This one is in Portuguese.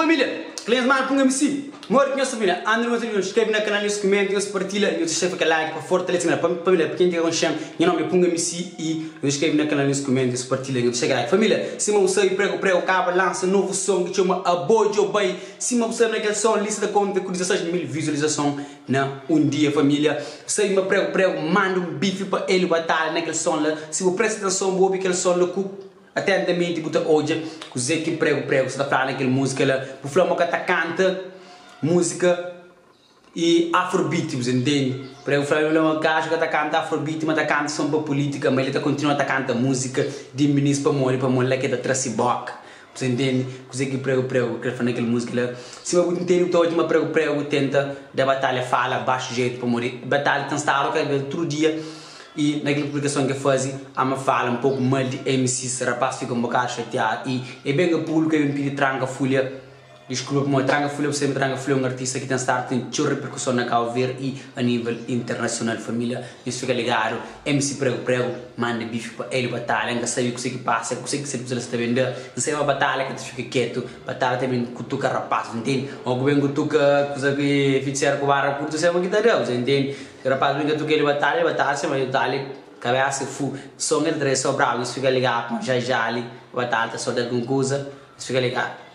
família, clientes mal punga MC. Moro minha família, ando no vídeo, inscreve no canal, comenta, partilha, deixa aquele like para fortalecer a família, para quem tem um chão, meu nome é Punga MC e inscreve no canal, comenta, partilha, deixa aquele like. Família, se você prego cabo, lança novo som que chama Abojo Bay. Se você naquele som, lista de conta com 16.000 visualizações na dia, família. Se me prego, manda bife para ele batalha naquele som lá. Se você presta atenção, vou ouvir aquele som lá atentamente, buta hoje, que que prego, você está falando aquela música lá, por falar que canta música e afrobeat, você entende? Prego falar uma caixa que canta afrobeat, mas canta samba política, mas ele continua a cantar música de ministro para morrer que é da Traciboc, você entende? Que prego, que fala aquela música lá. Se eu entendo todo, mas prego tenta da batalha fala baixo jeito para morrer, batalha tem estado que é outro dia. E naquela publicação que eu fazia, a me fala um pouco mal de MCs, rapaz fica um bocado chateado. E é bem o público que me pede tranca folha. Desculpa-me, tranca folha, você me tranca folha, um artista que tem start, tem repercussão na Cabo Verde e a nível internacional, família. Isso fica ligado. MC prego, manda bife para ele, batalha, não sabe o que passa, o que você está vendo. Não sei uma batalha que tu fica quieto, batalha também cutuca rapaz, entende? Ou que vem cutuca, coisa que fizer com barra, curto, você é uma guitarra, entende? Rapaz, vem cutuca ele, batalha, você vai batalha. Cabeça, som ele traz só bravo, isso fica ligado, já ali, batalha, só de alguma coisa, isso fica ligado.